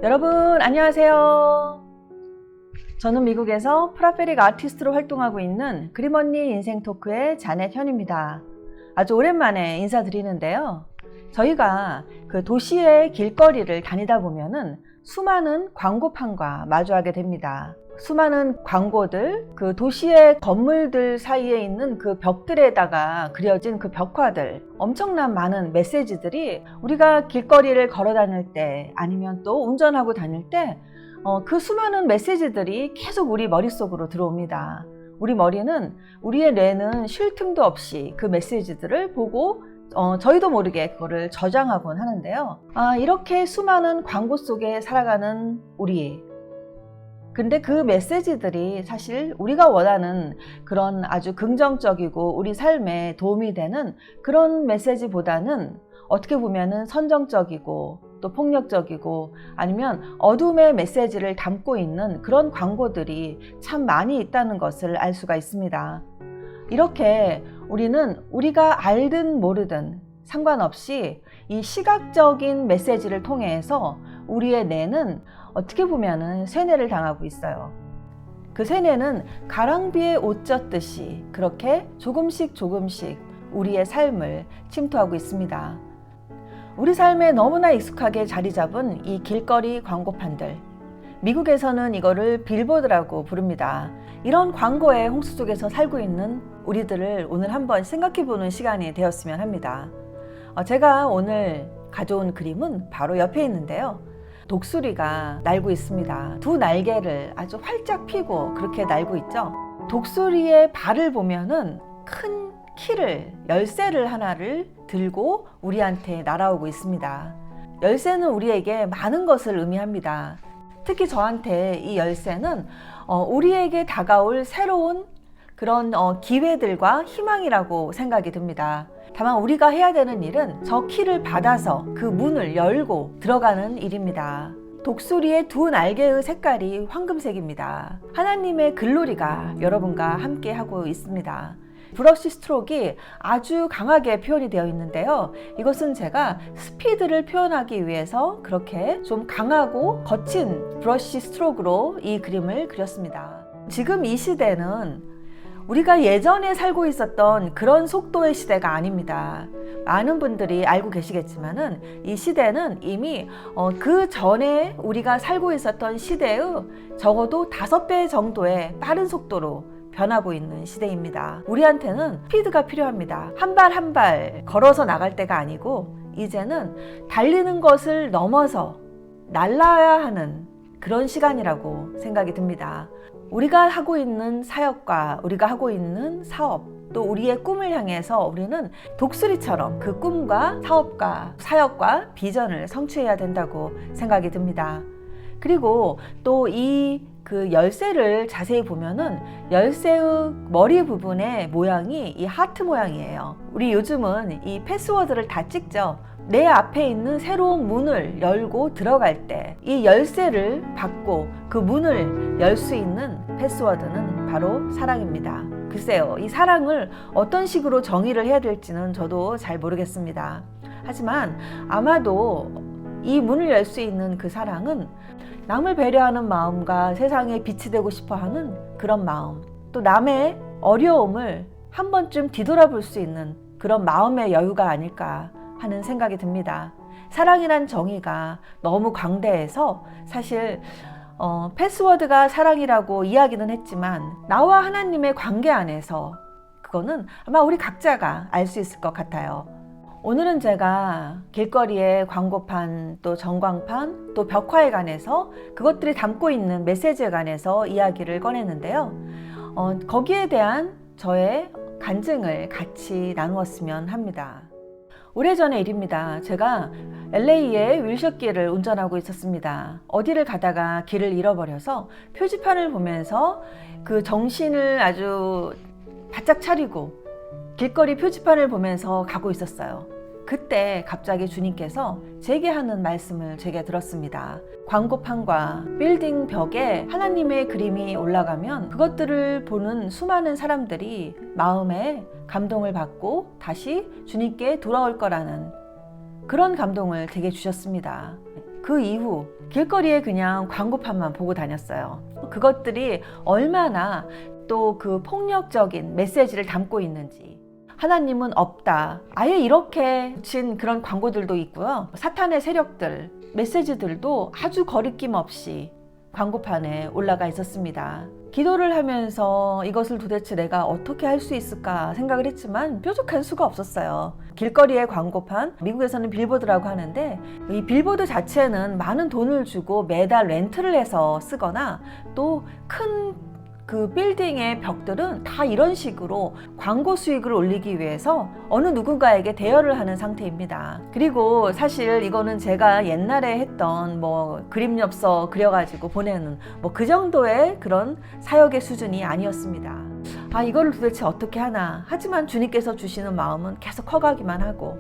여러분 안녕하세요. 저는 미국에서 프라페릭 아티스트로 활동하고 있는 그림언니 인생토크의 자넷 현입니다. 아주 오랜만에 인사드리는데요. 저희가 그 도시의 길거리를 다니다 보면은 수많은 광고판과 마주하게 됩니다. 수많은 광고들, 그 도시의 건물들 사이에 있는 그 벽들에다가 그려진 그 벽화들, 엄청난 많은 메시지들이 우리가 길거리를 걸어 다닐 때 아니면 또 운전하고 다닐 때 그 수많은 메시지들이 계속 우리 머릿속으로 들어옵니다. 우리 머리는, 우리의 뇌는 쉴 틈도 없이 그 메시지들을 보고 저희도 모르게 그거를 저장하곤 하는데요. 이렇게 수많은 광고 속에 살아가는 우리, 근데 그 메시지들이 사실 우리가 원하는 그런 아주 긍정적이고 우리 삶에 도움이 되는 그런 메시지보다는 어떻게 보면은 선정적이고 또 폭력적이고 아니면 어둠의 메시지를 담고 있는 그런 광고들이 참 많이 있다는 것을 알 수가 있습니다. 이렇게 우리는 우리가 알든 모르든 상관없이 이 시각적인 메시지를 통해서 우리의 뇌는 어떻게 보면은 세뇌를 당하고 있어요. 그 세뇌는 가랑비에 옷 젖듯이 그렇게 조금씩 우리의 삶을 침투하고 있습니다. 우리 삶에 너무나 익숙하게 자리 잡은 이 길거리 광고판들, 미국에서는 이거를 빌보드라고 부릅니다. 이런 광고의 홍수 속에서 살고 있는 우리들을 오늘 한번 생각해보는 시간이 되었으면 합니다. 제가 오늘 가져온 그림은 바로 옆에 있는데요. 독수리가 날고 있습니다. 두 날개를 아주 활짝 펴고 그렇게 날고 있죠. 독수리의 발을 보면은 큰 키를, 열쇠를 하나를 들고 우리한테 날아오고 있습니다. 열쇠는 우리에게 많은 것을 의미합니다. 특히 저한테 이 열쇠는 우리에게 다가올 새로운 그런 기회들과 희망이라고 생각이 듭니다. 다만 우리가 해야 되는 일은 저 키를 받아서 그 문을 열고 들어가는 일입니다. 독수리의 두 날개의 색깔이 황금색입니다. 하나님의 글로리가 여러분과 함께 하고 있습니다. 브러쉬 스트로크가 아주 강하게 표현이 되어 있는데요. 이것은 제가 스피드를 표현하기 위해서 그렇게 좀 강하고 거친 브러쉬 스트로크로 이 그림을 그렸습니다. 지금 이 시대는 우리가 예전에 살고 있었던 그런 속도의 시대가 아닙니다. 많은 분들이 알고 계시겠지만은 이 시대는 이미 그 전에 우리가 살고 있었던 시대의 적어도 5배 정도의 빠른 속도로 변하고 있는 시대입니다. 우리한테는 스피드가 필요합니다. 한 발 한 발 걸어서 나갈 때가 아니고 이제는 달리는 것을 넘어서 날아야 하는 그런 시간이라고 생각이 듭니다. 우리가 하고 있는 사역과 우리가 하고 있는 사업, 또 우리의 꿈을 향해서 우리는 독수리처럼 그 꿈과 사업과 사역과 비전을 성취해야 된다고 생각이 듭니다. 그리고 또 그 열쇠를 자세히 보면은 열쇠의 머리 부분의 모양이 이 하트 모양이에요. 우리 요즘은 이 패스워드를 다 찍죠. 내 앞에 있는 새로운 문을 열고 들어갈 때 이 열쇠를 받고 그 문을 열 수 있는 패스워드는 바로 사랑입니다. 글쎄요, 이 사랑을 어떤 식으로 정의를 해야 될지는 저도 잘 모르겠습니다. 하지만 아마도 이 문을 열 수 있는 그 사랑은 남을 배려하는 마음과 세상에 빛이 되고 싶어 하는 그런 마음, 또 남의 어려움을 한 번쯤 뒤돌아볼 수 있는 그런 마음의 여유가 아닐까 하는 생각이 듭니다. 사랑이란 정의가 너무 광대해서 사실 패스워드가 사랑이라고 이야기는 했지만 나와 하나님의 관계 안에서 그거는 아마 우리 각자가 알 수 있을 것 같아요. 오늘은 제가 길거리의 광고판, 또 전광판, 또 벽화에 관해서 그것들이 담고 있는 메시지에 관해서 이야기를 꺼냈는데요. 거기에 대한 저의 간증을 같이 나누었으면 합니다. 오래전의 일입니다. 제가 LA의 윌셔길을 운전하고 있었습니다. 어디를 가다가 길을 잃어버려서 표지판을 보면서 그 정신을 아주 바짝 차리고 길거리 표지판을 보면서 가고 있었어요. 그때 갑자기 주님께서 제게 하는 말씀을 제게 들었습니다. 광고판과 빌딩 벽에 하나님의 그림이 올라가면 그것들을 보는 수많은 사람들이 마음에 감동을 받고 다시 주님께 돌아올 거라는 그런 감동을 되게 주셨습니다. 그 이후 길거리에 그냥 광고판만 보고 다녔어요. 그것들이 얼마나 또 그 폭력적인 메시지를 담고 있는지. 하나님은 없다. 아예 이렇게 붙인 그런 광고들도 있고요. 사탄의 세력들, 메시지들도 아주 거리낌 없이 광고판에 올라가 있었습니다. 기도를 하면서 이것을 도대체 내가 어떻게 할 수 있을까 생각을 했지만 뾰족한 수가 없었어요. 길거리의 광고판, 미국에서는 빌보드라고 하는데 이 빌보드 자체는 많은 돈을 주고 매달 렌트를 해서 쓰거나 또 큰 그 빌딩의 벽들은 다 이런 식으로 광고 수익을 올리기 위해서 어느 누군가에게 대여를 하는 상태입니다. 그리고 사실 이거는 제가 옛날에 했던 뭐 그림 엽서 그려가지고 보내는 뭐 그 정도의 그런 사역의 수준이 아니었습니다. 아, 이거를 도대체 어떻게 하나. 하지만 주님께서 주시는 마음은 계속 커가기만 하고,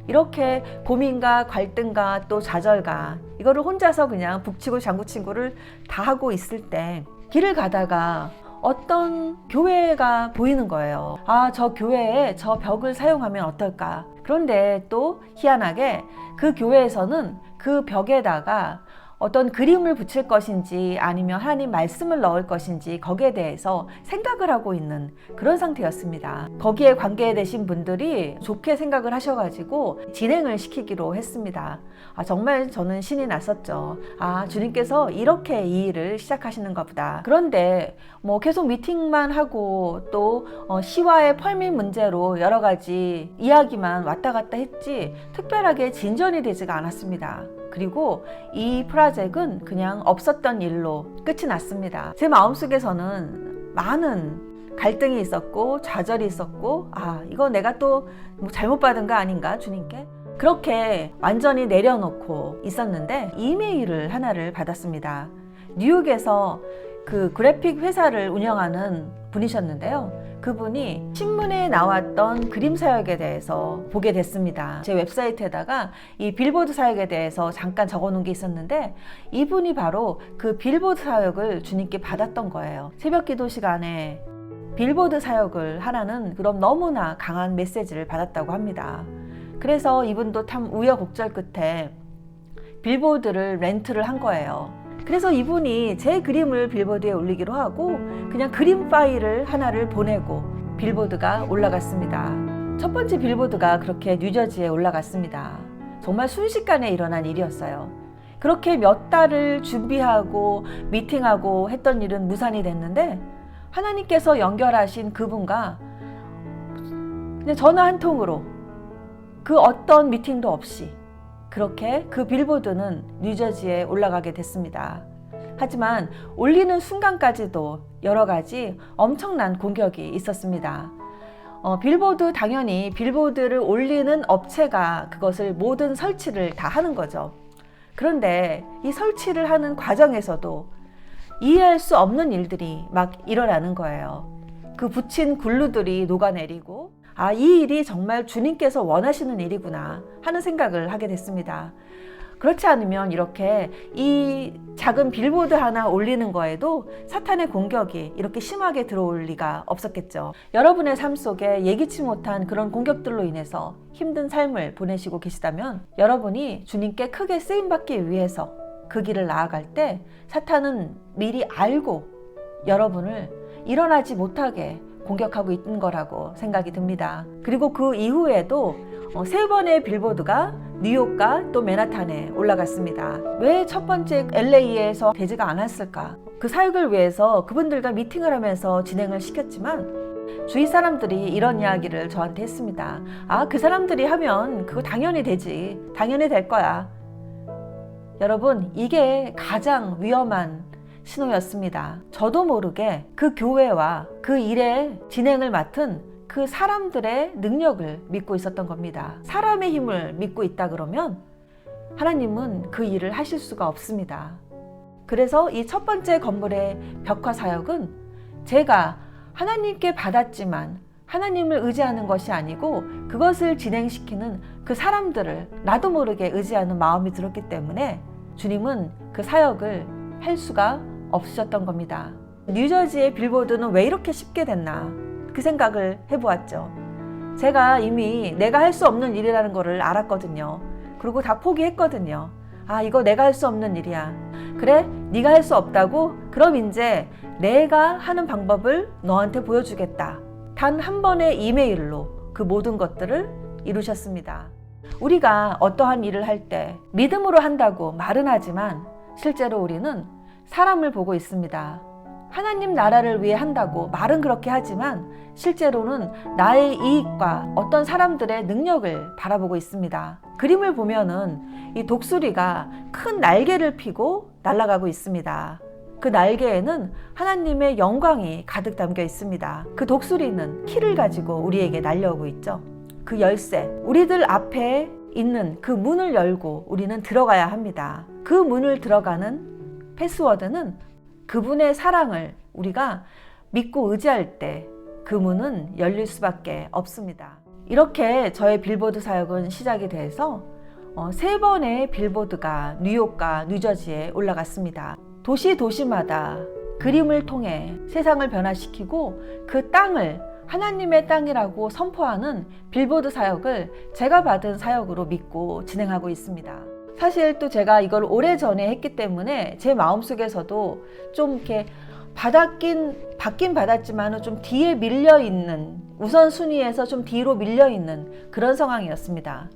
이렇게 고민과 갈등과 또 좌절과 이거를 혼자서 그냥 북치고 장구치고를 다 하고 있을 때 길을 가다가 어떤 교회가 보이는 거예요. 아, 저 교회에 저 벽을 사용하면 어떨까. 그런데 또 희한하게 그 교회에서는 그 벽에다가 어떤 그림을 붙일 것인지 아니면 하나님 말씀을 넣을 것인지 거기에 대해서 생각을 하고 있는 그런 상태였습니다. 거기에 관계되신 분들이 좋게 생각을 하셔가지고 진행을 시키기로 했습니다. 아, 정말 저는 신이 났었죠. 아, 주님께서 이렇게 이 일을 시작하시는가 보다. 그런데 뭐 계속 미팅만 하고 또 시와의 펄밋 문제로 여러 가지 이야기만 왔다 갔다 했지 특별하게 진전이 되지가 않았습니다. 그리고 이 프로젝트는 그냥 없었던 일로 끝이 났습니다. 제 마음속에서는 많은 갈등이 있었고 좌절이 있었고, 아, 이거 내가 또 뭐 잘못 받은 거 아닌가 주님께? 그렇게 완전히 내려놓고 있었는데 이메일을 하나를 받았습니다. 뉴욕에서 그 그래픽 회사를 운영하는 분이셨는데요. 그분이 신문에 나왔던 그림 사역에 대해서 보게 됐습니다. 제 웹사이트에다가 이 빌보드 사역에 대해서 잠깐 적어 놓은 게 있었는데 이분이 바로 그 빌보드 사역을 주님께 받았던 거예요. 새벽 기도 시간에 빌보드 사역을 하라는 그런 너무나 강한 메시지를 받았다고 합니다. 그래서 이분도 참 우여곡절 끝에 빌보드를 렌트를 한 거예요. 그래서 이분이 제 그림을 빌보드에 올리기로 하고 그냥 그림 파일을 하나를 보내고 빌보드가 올라갔습니다. 첫 번째 빌보드가 그렇게 뉴저지에 올라갔습니다. 정말 순식간에 일어난 일이었어요. 그렇게 몇 달을 준비하고 미팅하고 했던 일은 무산이 됐는데 하나님께서 연결하신 그분과 그냥 전화 한 통으로 그 어떤 미팅도 없이 그렇게 그 빌보드는 뉴저지에 올라가게 됐습니다. 하지만 올리는 순간까지도 여러 가지 엄청난 공격이 있었습니다. 빌보드, 당연히 빌보드를 올리는 업체가 그것을 모든 설치를 다 하는 거죠. 그런데 이 설치를 하는 과정에서도 이해할 수 없는 일들이 막 일어나는 거예요. 그 붙인 글루들이 녹아내리고, 아, 이 일이 정말 주님께서 원하시는 일이구나 하는 생각을 하게 됐습니다. 그렇지 않으면 이렇게 이 작은 빌보드 하나 올리는 거에도 사탄의 공격이 이렇게 심하게 들어올 리가 없었겠죠. 여러분의 삶 속에 예기치 못한 그런 공격들로 인해서 힘든 삶을 보내시고 계시다면 여러분이 주님께 크게 쓰임받기 위해서 그 길을 나아갈 때 사탄은 미리 알고 여러분을 일어나지 못하게 공격하고 있는 거라고 생각이 듭니다. 그리고 그 이후에도 3번의 빌보드가 뉴욕과 또 맨하탄에 올라갔습니다. 왜 첫 번째 LA에서 되지가 않았을까? 그 사역을 위해서 그분들과 미팅을 하면서 진행을 시켰지만 주위 사람들이 이런 이야기를 저한테 했습니다. 아, 그 사람들이 하면 그거 당연히 되지. 당연히 될 거야. 여러분, 이게 가장 위험한 신호였습니다. 저도 모르게 그 교회와 그 일의 진행을 맡은 그 사람들의 능력을 믿고 있었던 겁니다. 사람의 힘을 믿고 있다 그러면 하나님은 그 일을 하실 수가 없습니다. 그래서 이 첫 번째 건물의 벽화 사역은 제가 하나님께 받았지만 하나님을 의지하는 것이 아니고 그것을 진행시키는 그 사람들을 나도 모르게 의지하는 마음이 들었기 때문에 주님은 그 사역을 할 수가 없으셨던 겁니다. 뉴저지의 빌보드는 왜 이렇게 쉽게 됐나 그 생각을 해보았죠. 제가 이미 내가 할 수 없는 일이라는 것을 알았거든요. 그리고 다 포기했거든요. 아, 이거 내가 할 수 없는 일이야. 그래, 네가 할 수 없다고? 그럼 이제 내가 하는 방법을 너한테 보여주겠다. 단 한 번의 이메일로 그 모든 것들을 이루셨습니다. 우리가 어떠한 일을 할 때 믿음으로 한다고 말은 하지만 실제로 우리는 사람을 보고 있습니다. 하나님 나라를 위해 한다고 말은 그렇게 하지만 실제로는 나의 이익과 어떤 사람들의 능력을 바라보고 있습니다. 그림을 보면은 이 독수리가 큰 날개를 펴고 날아가고 있습니다. 그 날개에는 하나님의 영광이 가득 담겨 있습니다. 그 독수리는 키를 가지고 우리에게 날려오고 있죠. 그 열쇠, 우리들 앞에 있는 그 문을 열고 우리는 들어가야 합니다. 그 문을 들어가는 패스워드는 그분의 사랑을 우리가 믿고 의지할 때 그 문은 열릴 수밖에 없습니다. 이렇게 저의 빌보드 사역은 시작이 돼서 3번의 빌보드가 뉴욕과 뉴저지에 올라갔습니다. 도시마다 그림을 통해 세상을 변화시키고 그 땅을 하나님의 땅이라고 선포하는 빌보드 사역을 제가 받은 사역으로 믿고 진행하고 있습니다. 사실 또 제가 이걸 오래전에 했기 때문에 제 마음속에서도 좀 이렇게 받긴 받았지만 좀 뒤에 밀려있는, 우선순위에서 좀 뒤로 밀려있는 그런 상황이었습니다.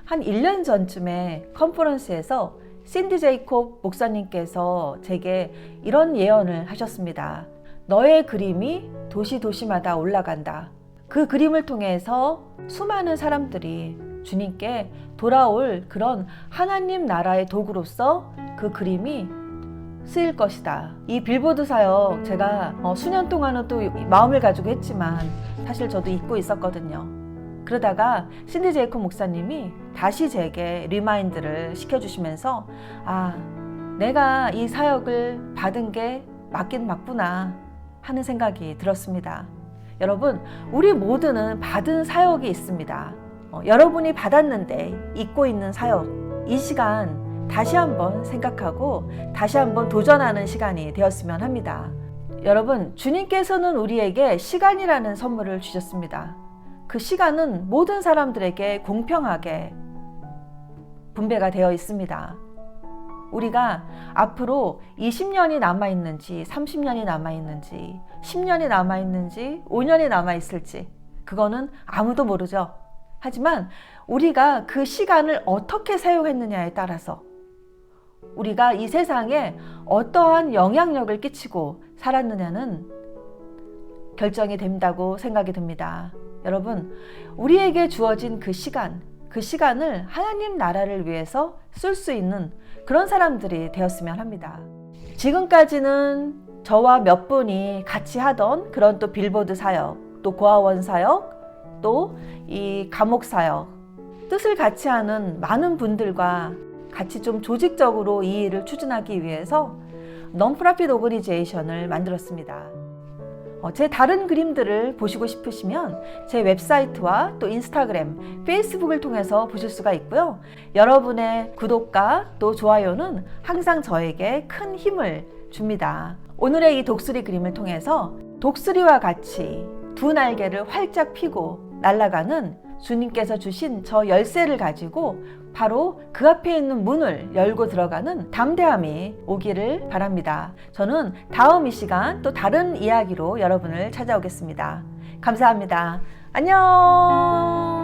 한 1년 전쯤에 컨퍼런스에서 신디 제이콥 목사님께서 제게 이런 예언을 하셨습니다. 너의 그림이 도시마다 올라간다. 그 그림을 통해서 수많은 사람들이 주님께 돌아올 그런 하나님 나라의 도구로서 그 그림이 쓰일 것이다. 이 빌보드 사역 제가 수년 동안은 또 마음을 가지고 했지만 사실 저도 잊고 있었거든요. 그러다가 신디 제이콥 목사님이 다시 제게 리마인드를 시켜주시면서 아, 내가 이 사역을 받은 게 맞긴 맞구나 하는 생각이 들었습니다. 여러분, 우리 모두는 받은 사역이 있습니다. 여러분이 받았는데 잊고 있는 사역, 이 시간 다시 한번 생각하고 다시 한번 도전하는 시간이 되었으면 합니다. 여러분, 주님께서는 우리에게 시간이라는 선물을 주셨습니다. 그 시간은 모든 사람들에게 공평하게 분배가 되어 있습니다. 우리가 앞으로 20년이 남아있는지 30년이 남아있는지 10년이 남아있는지 5년이 남아있을지 그거는 아무도 모르죠. 하지만 우리가 그 시간을 어떻게 사용했느냐에 따라서 우리가 이 세상에 어떠한 영향력을 끼치고 살았느냐는 결정이 된다고 생각이 듭니다. 여러분, 우리에게 주어진 그 시간을 하나님 나라를 위해서 쓸 수 있는 그런 사람들이 되었으면 합니다. 지금까지는 저와 몇 분이 같이 하던 그런 또 빌보드 사역, 또 고아원 사역, 또 이 감옥 사역, 뜻을 같이 하는 많은 분들과 같이 좀 조직적으로 이 일을 추진하기 위해서 non-profit organization을 만들었습니다. 제 다른 그림들을 보시고 싶으시면 제 웹사이트와 또 인스타그램, 페이스북을 통해서 보실 수가 있고요. 여러분의 구독과 또 좋아요는 항상 저에게 큰 힘을 줍니다. 오늘의 이 독수리 그림을 통해서 독수리와 같이 두 날개를 활짝 펴고 날아가는 주님께서 주신 저 열쇠를 가지고 바로 그 앞에 있는 문을 열고 들어가는 담대함이 오기를 바랍니다. 저는 다음 이 시간 또 다른 이야기로 여러분을 찾아오겠습니다. 감사합니다. 안녕.